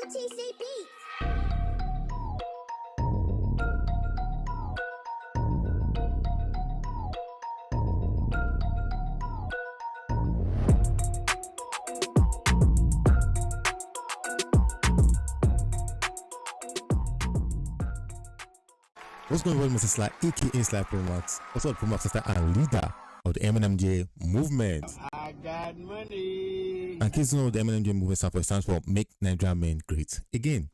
MTC Beats. What's going on, Mr. Sly, aka Sly Promax, also the Promax sister and leader of the MNMJ movement. I got money. And in case you know, the MNMJ movement stands for Make Nigeria Men Great Again.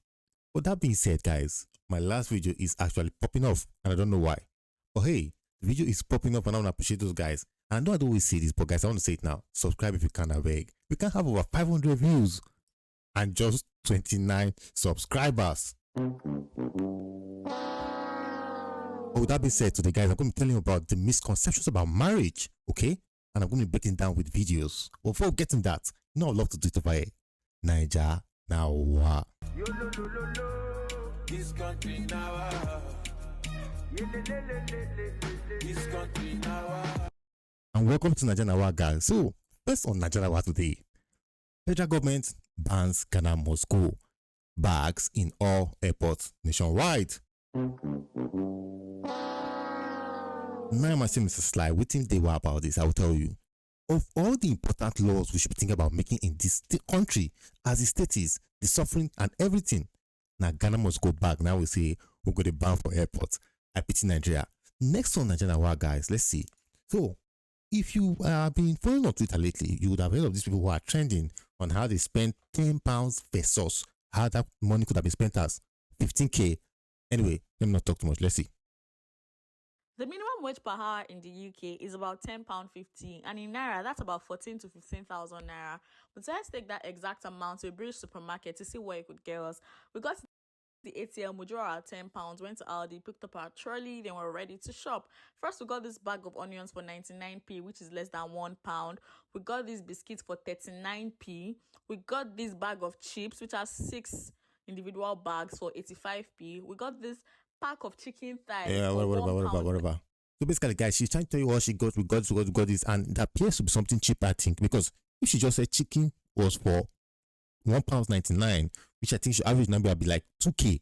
But that being said, guys, my last video is actually popping off, and I don't know why. But hey, the video is popping up, and I want to appreciate those guys. And I know I don't always say this, but guys, I want to say it now. Subscribe if you can, I beg. We can have over 500 views and just 29 subscribers. But with that being said, today, guys, I'm going to be telling you about the misconceptions about marriage, okay? And I'm going to be breaking down with videos. But before getting that, you know, I'd love to do it over here. Naija now what? This country now. This country now. And welcome to Naija now, guys. So, first on Naija now today, federal government bans Ghana must go bags in all airports nationwide. Now, my name is Mr. Sly. What think they were about this? I will tell you. Of all the important laws we should be thinking about making in this country, as the state is, the suffering and everything. Now, Ghana must go back. Now we say we're going to ban for airports. I pity Nigeria. Next on Nigeria, guys, let's see. So, if you have been following on Twitter lately, you would have heard of these people who are trending on how they spend £10 versus how that money could have been spent as 15k. Anyway, let me not talk too much. Let's see. The minimum wage per hour in the UK is about £10.50, and in Naira, that's about 14 to 15,000 Naira. But let's take that exact amount to a British supermarket to see where it could get us. We got to the ATM, we drew our £10, went to Aldi, picked up our trolley, then we're ready to shop. First, we got this bag of onions for 99p, which is less than £1. We got these biscuits for 39p. We got this bag of chips, which has 6 individual bags for 85p. We got this pack of chicken thighs. Yeah, whatever. So basically, guys, she's trying to tell you what she got. We got this, and that appears to be something cheap, I think, because if she just said chicken was for £1.99, which I think should average number would be like 2k.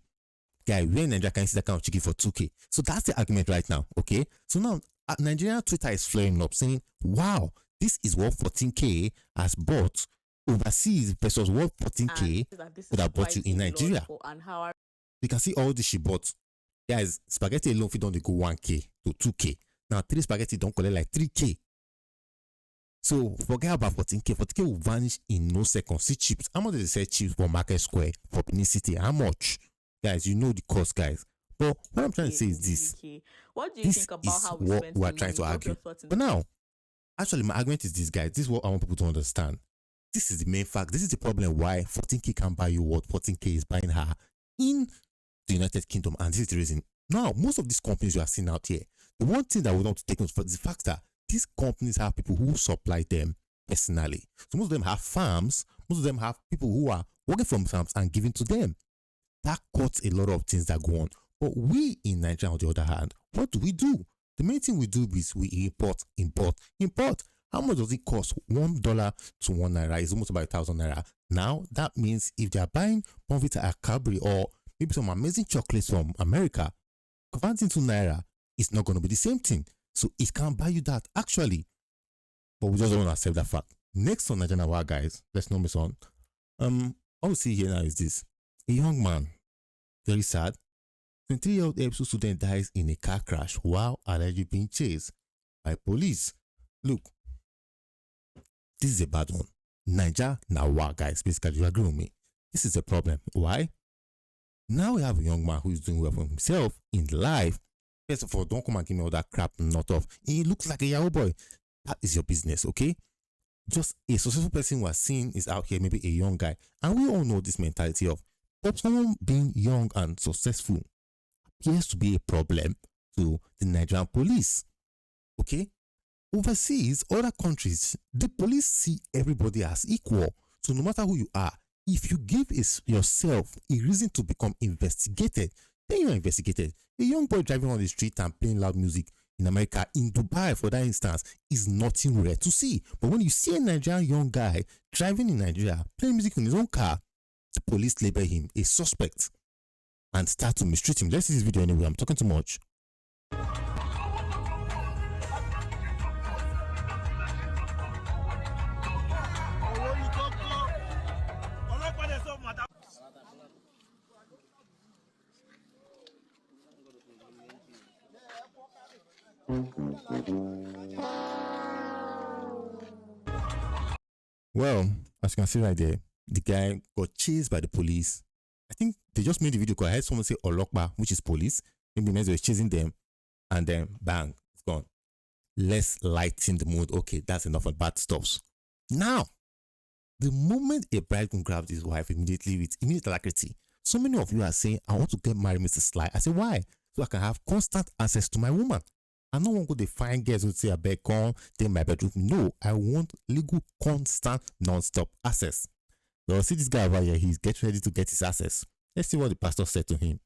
Guy, where in Nigeria can you see that kind of chicken for 2k? So that's the argument right now, okay? So now, Nigerian Twitter is flaring up saying, wow, this is what 14k has bought overseas versus what 14k would have bought you in Nigeria. You can see all this she bought. Guys, spaghetti alone fit don't go 1k to 2k. Now 3 spaghetti don't collect like 3k. So forget about 14k. 14k will vanish in no seconds. See chips. How much does it say chips for Market Square for Benin City? How much? Guys, you know the cost, guys. But what I'm trying to say is this. What do you think about how we spend we are trying to argue. But now, actually, my argument is this, guys. This is what I want people to understand. This is the main fact. This is the problem why 14k can buy you what 14k is buying her in the United Kingdom, and this is the reason. Now, most of these companies you are seeing out here, the one thing that we want to take note of is the fact that these companies have people who supply them personally. So most of them have farms, most of them have people who are working from farms and giving to them. That cuts a lot of things that go on. But we in Nigeria, on the other hand, what do? The main thing we do is we import. How much does it cost? $1 to £1 is almost about 1,000 Naira. Now, that means if they are buying Bonvita at Cadbury or maybe some amazing chocolates from America, converting to Naira is not going to be the same thing. So it can't buy you that actually. But we just don't want to accept that fact. Next on Nigeria, guys, let's know this on. All we see here now is this. A young man, very sad, 23-year-old ABSU student dies in a car crash while allegedly being chased by police. Look, this is a bad one. Naija now guys, basically you agree with me. This is a problem. Why? Now we have a young man who is doing well for himself in life. First of all, don't come and give me all that crap not off. He looks like a Yahoo boy. That is your business, okay? Just a successful person we are seeing is out here, maybe a young guy. And we all know this mentality of someone being young and successful appears to be a problem to the Nigerian police. Okay? Overseas, other countries, the police see everybody as equal. So no matter who you are, if you give yourself a reason to become investigated, then you're investigated. A young boy driving on the street and playing loud music in America, in Dubai for that instance, is nothing rare to see. But when you see a Nigerian young guy driving in Nigeria, playing music in his own car, the police label him a suspect and start to mistreat him. Let's see this video anyway. I'm talking too much. Well, as you can see right there, the guy got chased by the police. I think they just made the video because I heard someone say Olokpa, which is police. Maybe means they were chasing them, and then bang, it's gone. Let's lighten the mood. Okay, that's enough of bad stuff. Now, the moment a bridegroom grabs his wife immediately with immediate alacrity, so many of you are saying, I want to get married, Mr. Sly. I say, why? So I can have constant access to my woman. I don't want to go to find girls who say, I beg, come, take my bedroom. No, I want legal, constant, non-stop access. Well, see this guy over here, he's getting ready to get his access. Let's see what the pastor said to him.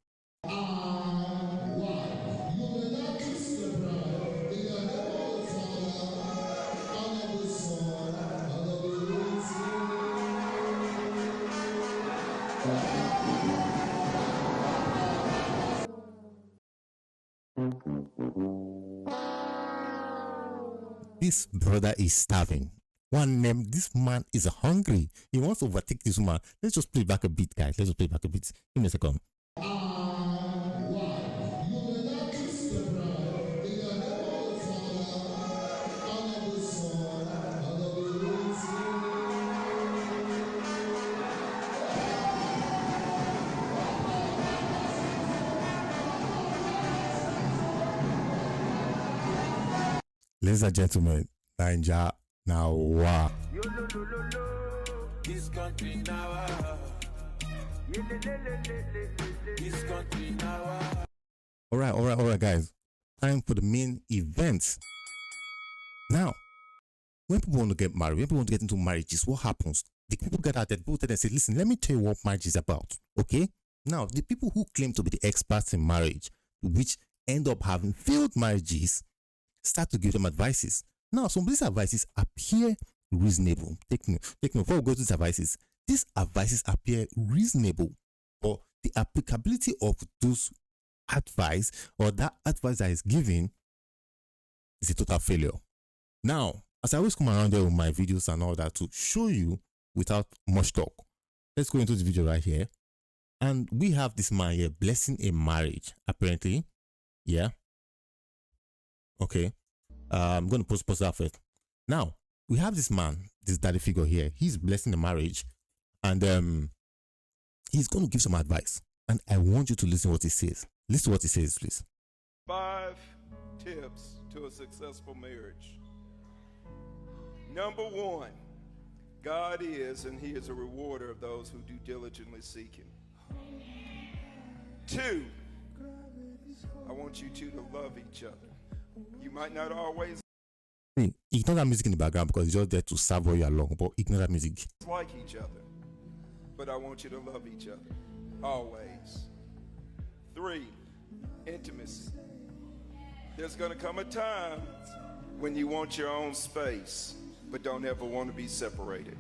This brother is starving. One name, this man is hungry. He wants to overtake this woman. Let's just play back a bit, guys. Let's just play back a bit. Give me a second. Ladies and gentlemen, Ninja now wow. This country now. This country now. All right, guys. Time for the main event. Now, when people want to get married, when people want to get into marriages, what happens? The people get out there, people tell them, say, listen, let me tell you what marriage is about. Okay? Now, the people who claim to be the experts in marriage, which end up having failed marriages, start to give them advices. Now, some of these advices appear reasonable. Take note. Before we go to these advices appear reasonable, but the applicability of those advice or that advice that is given is a total failure. Now, as I always come around there with my videos and all that to show you without much talk, let's go into the video right here. And we have this man here blessing a marriage, apparently. Yeah. Okay. I'm going to post that first. Now, we have this man, this daddy figure here. He's blessing the marriage. And he's going to give some advice. And I want you to listen to what he says. Listen to what he says, please. 5 tips to a successful marriage. Number 1, God is and he is a rewarder of those who do diligently seek him. 2, I want you two to love each other. You might not always ignore that music in the background because it's just there to serve you along, but ignore that music. like each other, but I want you to love each other always. 3, intimacy. There's going to come a time when you want your own space, but don't ever want to be separated.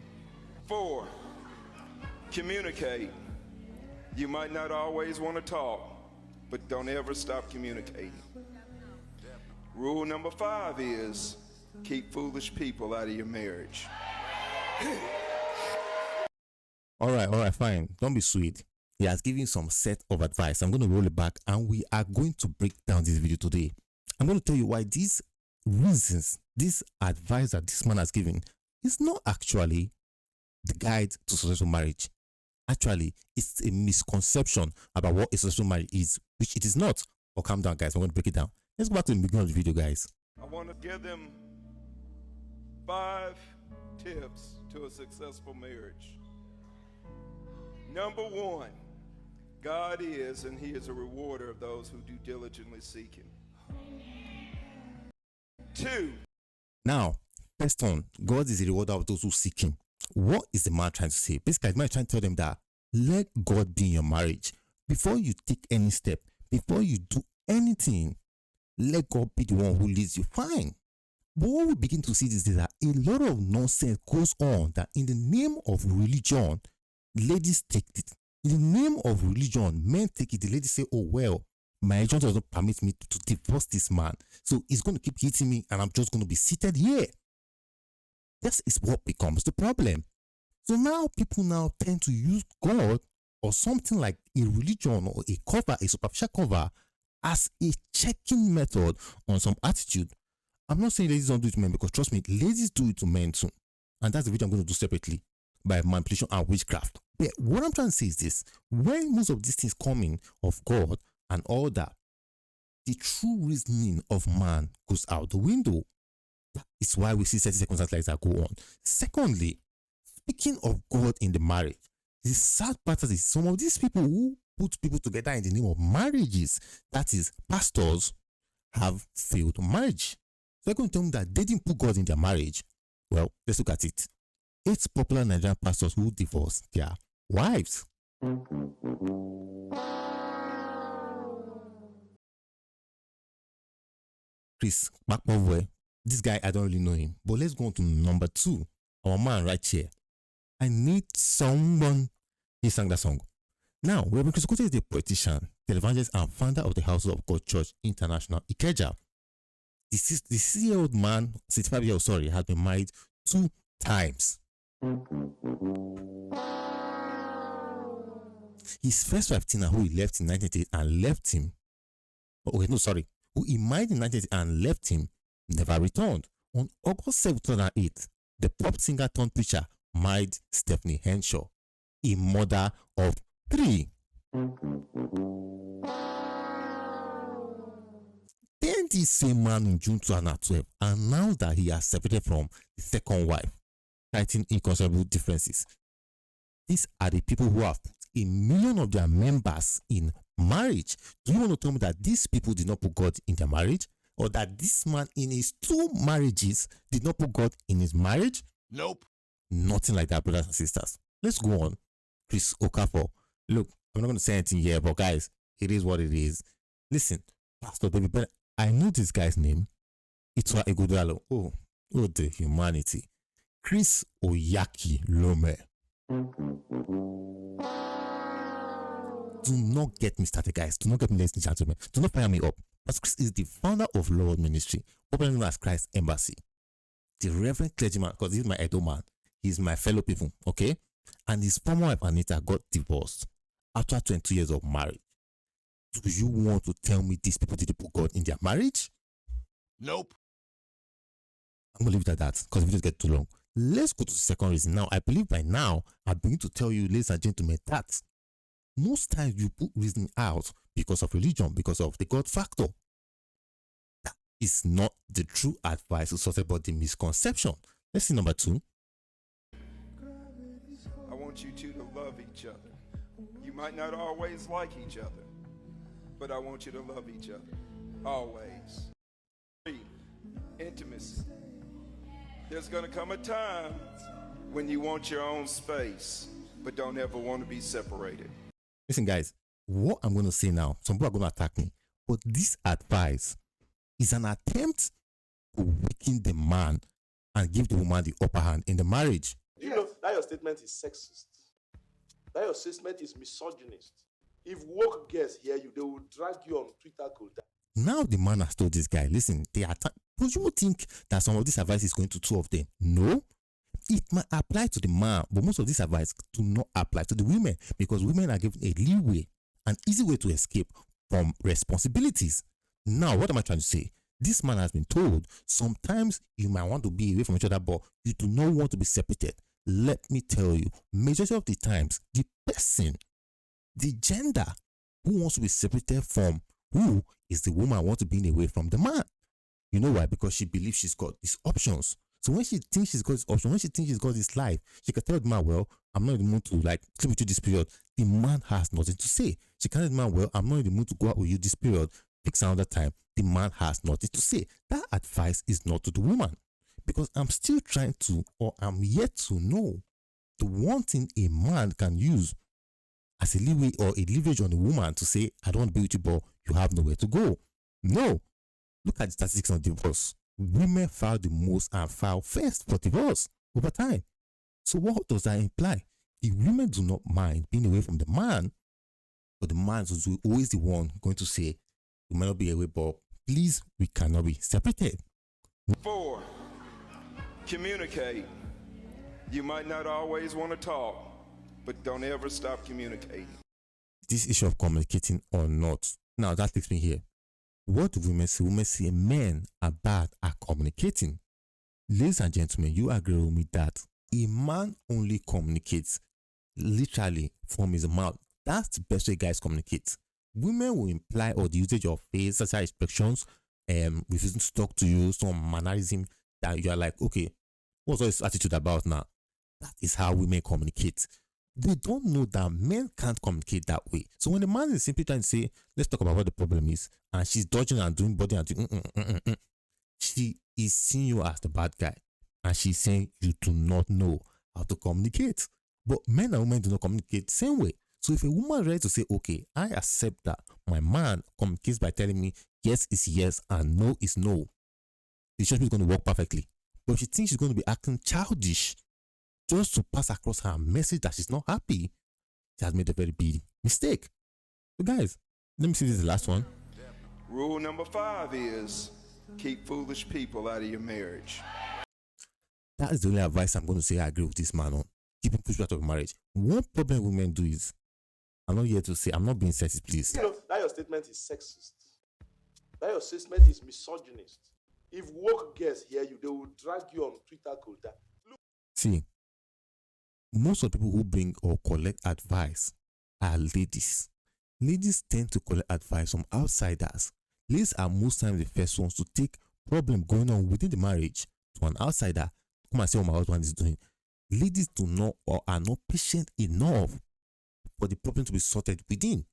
4, communicate. You might not always want to talk, but don't ever stop communicating. Rule number 5 is keep foolish people out of your marriage. All right, fine. Don't be sweet. He has given some set of advice. I'm going to roll it back and we are going to break down this video today. I'm going to tell you why these reasons, this advice that this man has given is not actually the guide to successful marriage. Actually, it's a misconception about what a successful marriage is, which it is not. Oh, calm down, guys. I'm going to break it down. Let's go back to the beginning of the video, guys. I want to give them 5 tips to a successful marriage. Number 1, God is and he is a rewarder of those who do diligently seek him. 2, Now, first one, God is a rewarder of those who seek him. What is the man trying to say? Basically, the man is trying to tell them that let God be in your marriage. Before you take any step, before you do anything, let God be the one who leads you. Fine. But what we begin to see is that a lot of nonsense goes on that in the name of religion, Ladies take it. In the name of religion, men take it. The ladies say, oh, well, my religion doesn't permit me to divorce this man. So he's going to keep hitting me and I'm just going to be seated here. This is what becomes the problem. So now people now tend to use God or something like a religion or a cover, a superficial cover, as a checking method on some attitude. I'm not saying ladies don't do it to men, because trust me, ladies do it to men too. And that's the video I'm going to do separately, by manipulation and witchcraft. But what I'm trying to say is this: when most of these things come in of God and all that, the true reasoning of man goes out the window. That is why we see certain circumstances like that go on. Secondly, speaking of God in the marriage, the sad part is some of these people who put people together in the name of marriages, that is, pastors, have failed marriage. So you're going to tell me that they didn't put God in their marriage? Well, let's look at it. 8 popular Nigerian pastors who divorced their wives. Chris Bakpove, this guy, I don't really know him, but let's go on to number 2. Our man right here. I need someone. He sang that song. Now, Reverend Chris Okotie is the politician, the evangelist, and founder of the House of God Church International, Ikeja. The 60-year-old man, 65-year-old, sorry, had been married 2 times. His first wife, Tina, who he left in 1988 and left him, who he married in 1988 and left him, never returned. On August 7, 2008, the pop singer turned preacher married Stephanie Henshaw, a mother of 3. Then this same man in June 2012 announced that he has separated from the second wife, citing inconsolable differences. These are the people who have put 1 million of their members in marriage. Do you want to tell me that these people did not put God in their marriage? Or that this man in his 2 marriages did not put God in his marriage? Nope. Nothing like that, brothers and sisters. Let's go on. Chris Okafor. Look, I'm not going to say anything here, but guys, it is what it is. Listen, Pastor Baby Ben, I know this guy's name. It's Oyakhilome. Oh, the humanity. Chris Oyakhilome. Do not get me started, guys. Do not get me, ladies and gentlemen. Do not fire me up. Pastor Chris is the founder of Lord Ministry, popularly known as Christ Embassy. The Reverend clergyman, because he's my Edo man, he's my fellow people, okay? And his former wife Anita got divorced after 22 years of marriage. Do you want to tell me these people didn't put God in their marriage? Nope. I'm going to leave it at that because videos get too long. Let's go to the second reason. Now, I believe by now, I begin to tell you, ladies and gentlemen, that most times you put reasoning out because of religion, because of the God factor. That is not the true advice to sort about the misconception. Let's see number 2. I want you two to love each other. You might not always like each other, but I want you to love each other. Always. 3, intimacy. There's going to come a time when you want your own space, but don't ever want to be separated. Listen, guys, what I'm going to say now, some people are going to attack me, but this advice is an attempt to weaken the man and give the woman the upper hand in the marriage. You know that your statement is sexist. That your statement is misogynist. If woke girls hear you, they will drag you on Twitter. Now the man has told this guy, listen, they attack. But you would think that some of this advice is going to 2 of them. No. It might apply to the man, but most of this advice do not apply to the women, because women are given a leeway, an easy way to escape from responsibilities. Now, what am I trying to say? This man has been told sometimes you might want to be away from each other, but you do not want to be separated. Let me tell you, majority of the times, the person, the gender who wants to be separated from who is the woman who wants to be away from the man. You know why? Because she believes she's got these options. So when she thinks she's got this option, when she thinks she's got this life, she can tell the man, well, I'm not in the mood to sleep with you this period. The man has nothing to say. She can tell the man, well, I'm not in the mood to go out with you this period. Fix another time. The man has nothing to say. That advice is not to the woman. Because I'm still trying to, or I'm yet to know, the one thing a man can use as a leeway or a leverage on a woman to say, I don't want to be with you, but you have nowhere to go. No. Look at the statistics on divorce. Women file the most and file first for divorce over time. So what does that imply? The women do not mind being away from the man, but the man is always the one going to say, "We might not be away, but please, we cannot be separated." 4, communicate. You might not always want to talk, but don't ever stop communicating. This issue of communicating or not. Now that takes me here. What do women say? Women say men are bad at communicating. Ladies and gentlemen, you agree with me that a man only communicates literally from his mouth. That's the best way guys communicate. Women will imply or the usage of face, such as expressions, refusing to talk to you, some mannerism that you are like, okay, what's all this attitude about now? That is how women communicate. They don't know that men can't communicate that way. So when the man is simply trying to say, let's talk about what the problem is, and she's dodging and doing body and doing, she is seeing you as the bad guy. And she's saying you do not know how to communicate. But men and women do not communicate the same way. So if a woman is ready to say, okay, I accept that my man communicates by telling me yes is yes and no is no, the relationship is going to work perfectly. But if she thinks she's going to be acting childish just to pass across her message that she's not happy, she has made a very big mistake. So guys, let me see this is the last one. Rule number 5 is keep foolish people out of your marriage. That is the only advice I'm going to say I agree with this man on. Keeping foolish people out of marriage. One problem women do is, I'm not here to say, I'm not being sexist, please. You know, that your statement is sexist. That your statement is misogynist. If woke girls hear you, they will drag you on Twitter quota. See, most of the people who bring or collect advice are ladies. Ladies tend to collect advice from outsiders. Ladies are most times the first ones to take problem going on within the marriage to an outsider. Come and say what my husband is doing. Ladies do not or are not patient enough for the problem to be sorted within.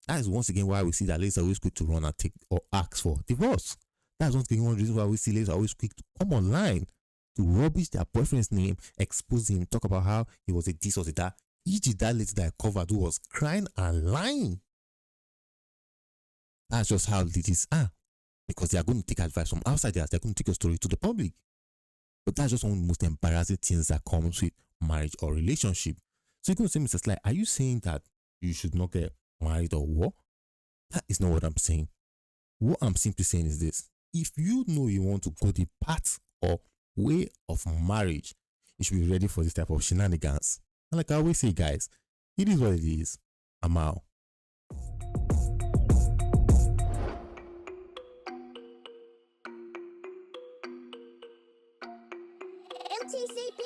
That is once again why we see that ladies are always quick to run and take or ask for divorce. That's once again one reason why we see ladies are always quick to come online to rubbish their boyfriend's name, expose him, talk about how he was a this or a that. E.g. that lady that I covered who was crying and lying. That's just how ladies are. Because they are going to take advice from outsiders. They're going to take your story to the public. But that's just one of the most embarrassing things that comes with marriage or relationship. So you're going to say, Mr. Sly, are you saying that you should not get married or what? That is not what I'm saying. What I'm simply saying is this. If you know you want to go the path or way of marriage, you should be ready for this type of shenanigans. And like I always say, guys, it is what it is. I'm out. MTCB.